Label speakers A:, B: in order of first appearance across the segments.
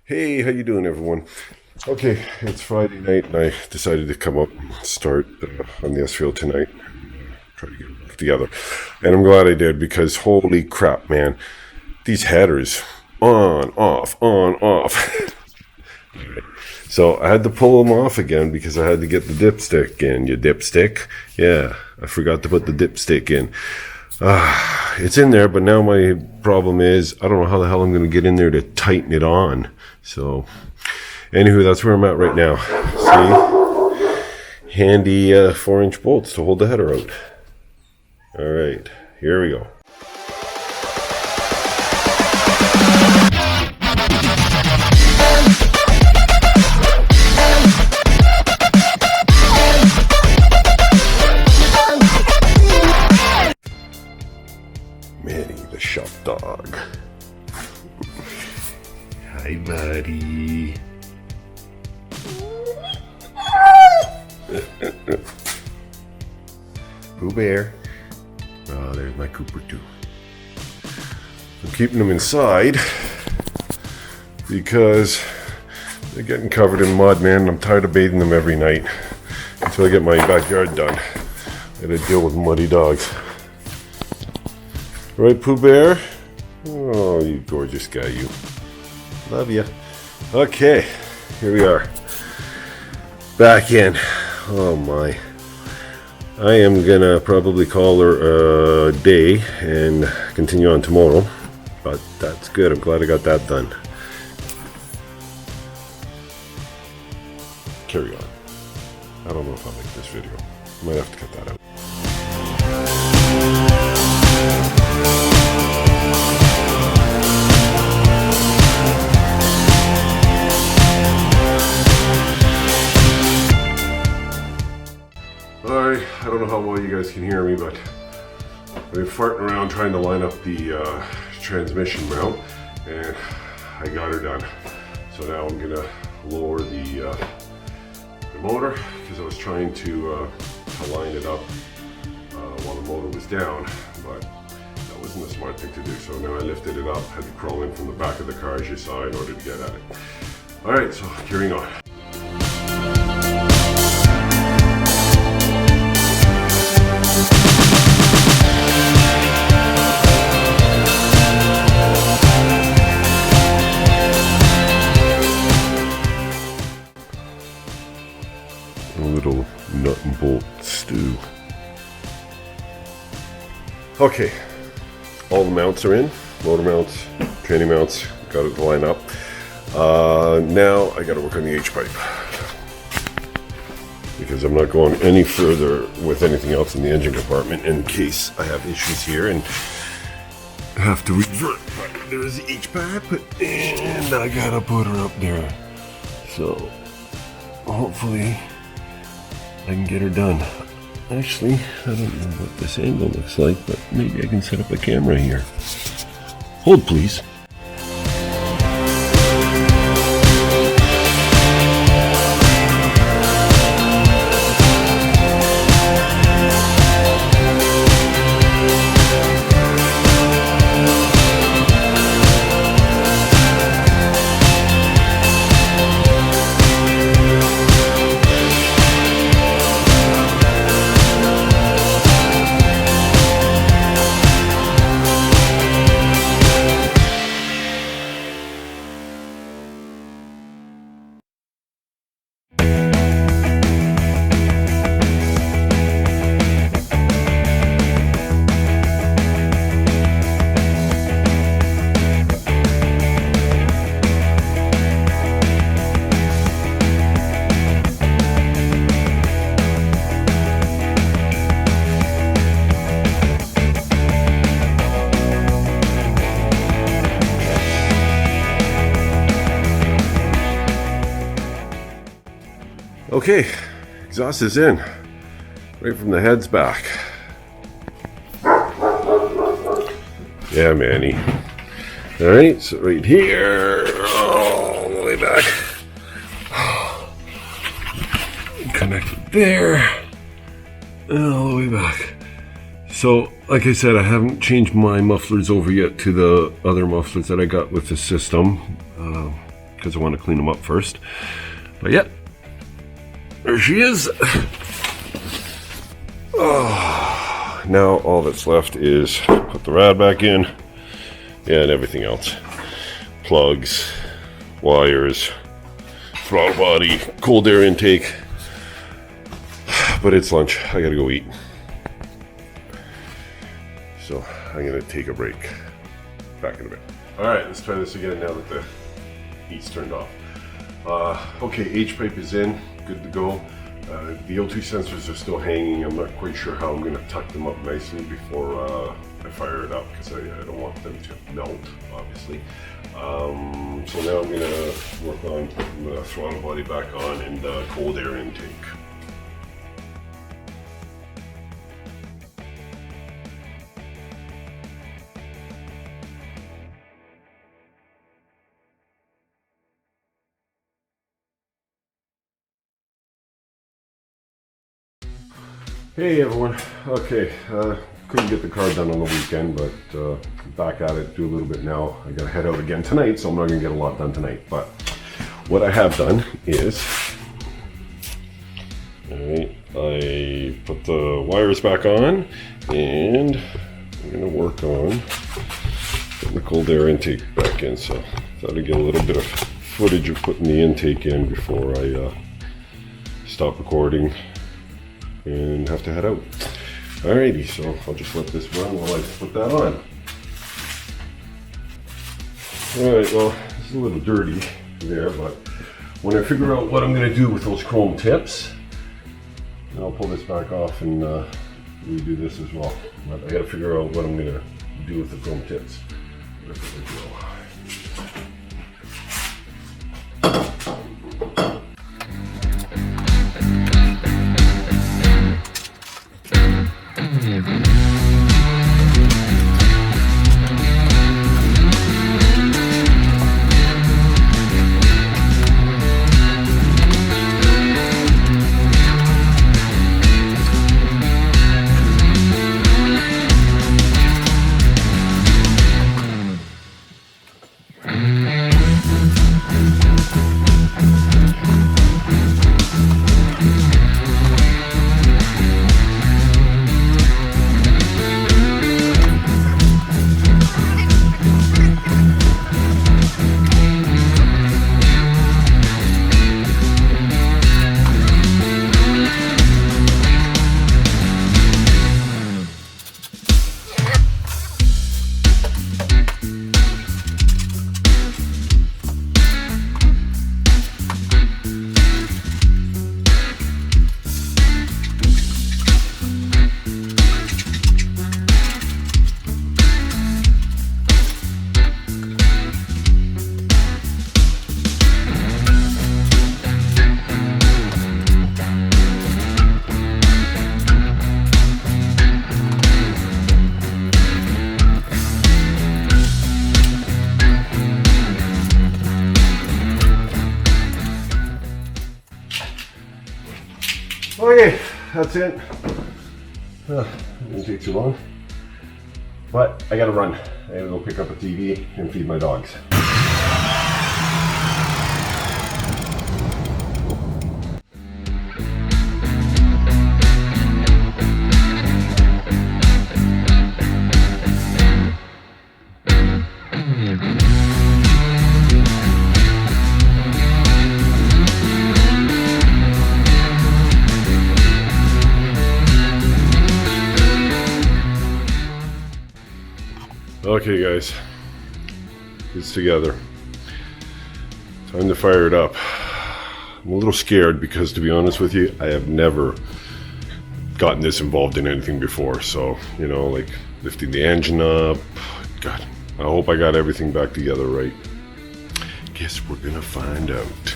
A: Hey, how you doing, everyone? Okay, it's Friday night, and I decided to come up and start on the S-Field tonight. Try to get it together. And I'm glad I did, because holy crap, man. These headers, on, off. So I had to pull them off again because I had to get the dipstick in. You dipstick? Yeah, I forgot to put the dipstick in. It's in there, but now my problem is I don't know how the hell I'm going to get in there to tighten it on. So, anywho, that's where I'm at right now. See? Handy 4-inch bolts to hold the header out. All right, here we go. Manny, the shop dog. Hi, buddy. Pooh Bear. Oh, there's my Cooper too. I'm keeping them inside because they're getting covered in mud, man. And I'm tired of bathing them every night until I get my backyard done. I gotta deal with muddy dogs. Right, Pooh Bear? Oh, you gorgeous guy, you. Love ya. Okay, here we are. Back in. Oh my. I am gonna probably call her a day and continue on tomorrow. But that's good. I'm glad I got that done. Carry on. I don't know if I'll make this video. Might have to cut that out. Alright, I don't know how well you guys can hear me, but I've been farting around trying to line up the transmission mount, and I got her done. So now I'm gonna lower the motor, because I was trying to line it up while the motor was down, but that wasn't a smart thing to do. So now I lifted it up, had to crawl in from the back of the car, as you saw, in order to get at it. Alright, so carrying on. A little nut and bolt stew. Okay, all the mounts are in. Motor mounts, training mounts, got it to line up. Now I got to work on the H-pipe, because I'm not going any further with anything else in the engine compartment in case I have issues here and have to revert. But there's the H-pipe, and I gotta put her up there. So hopefully I can get her done. Actually, I don't know what this angle looks like, but maybe I can set up a camera here. Hold, please. Okay, exhaust is in, right from the heads back. Yeah, Manny. All right, so right here, all the way back. Connected there, and all the way back. So, like I said, I haven't changed my mufflers over yet to the other mufflers that I got with the system. because I want to clean them up first. But yeah, there she is. Oh, now all that's left is put the rad back in and everything else. Plugs, wires, throttle body, cold air intake. But it's lunch, I gotta go eat. So I'm gonna take a break. Back in a bit. Alright, let's try this again now that the heat's turned off. Okay, H-pipe is in, good to go. The O2 sensors are still hanging. I'm not quite sure how I'm going to tuck them up nicely before I fire it up, because I don't want them to melt, obviously. So now I'm going to work on putting the throttle body back on and cold air intake. Hey everyone, okay, couldn't get the car done on the weekend, but back at it, do a little bit now. I gotta head out again tonight, so I'm not gonna get a lot done tonight, but what I have done is, alright, I put the wires back on, and I'm gonna work on putting the cold air intake back in, so thought I'd get a little bit of footage of putting the intake in before I stop recording and have to head out. Alrighty, so I'll just let this run while I put that on. Alright, well, it's a little dirty there, but when I figure out what I'm going to do with those chrome tips, then I'll pull this back off and redo this as well. But I got to figure out what I'm going to do with the chrome tips. Where's the go? Okay, that's it. Didn't take too long. But I gotta run. I gotta go pick up a TV and feed my dogs. Okay guys, it's together. Time to fire it up. I'm a little scared because, to be honest with you, I have never gotten this involved in anything before. So, you know, like lifting the engine up. God, I hope I got everything back together right. Guess we're gonna find out.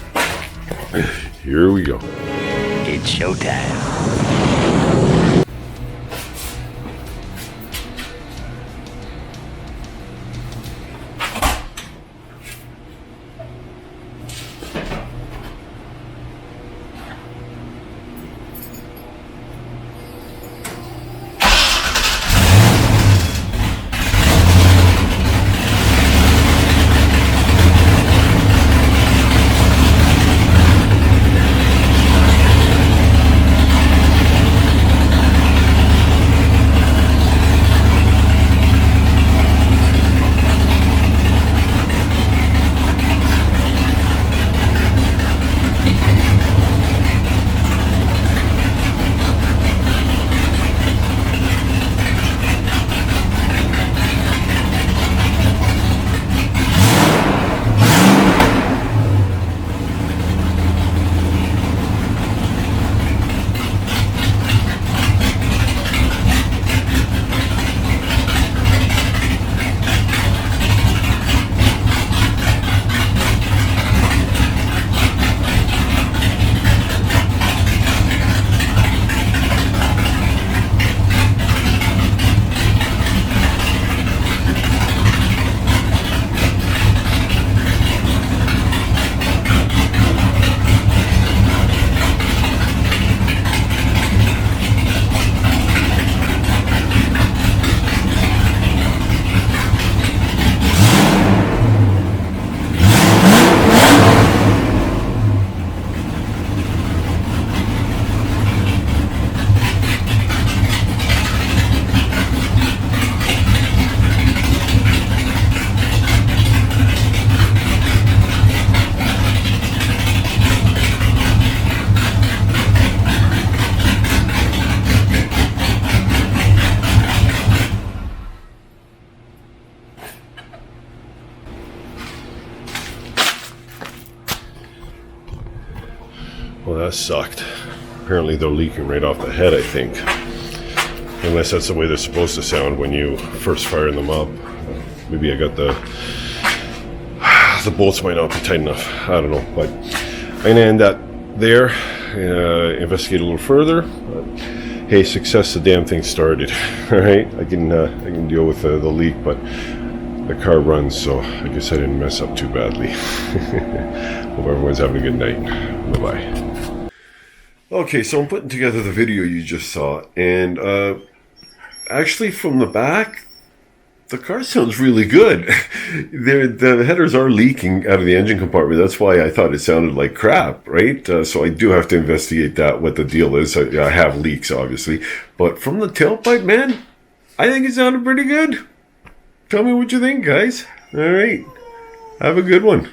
A: Here we go.
B: It's showtime.
A: Well, that sucked. Apparently they're leaking right off the head, I think. Unless that's the way they're supposed to sound when you first fire them up. Maybe I got the bolts might not be tight enough. I don't know, but I'm gonna end that there. Investigate a little further. Hey, success! The damn thing started. All right, I can deal with the leak, but the car runs, so I guess I didn't mess up too badly. Hope everyone's having a good night. Bye bye. Okay, so I'm putting together the video you just saw, and actually from the back, the car sounds really good. The headers are leaking out of the engine compartment. That's why I thought it sounded like crap, right? So I do have to investigate that, what the deal is. I have leaks, obviously. But from the tailpipe, man, I think it sounded pretty good. Tell me what you think, guys. All right. Have a good one.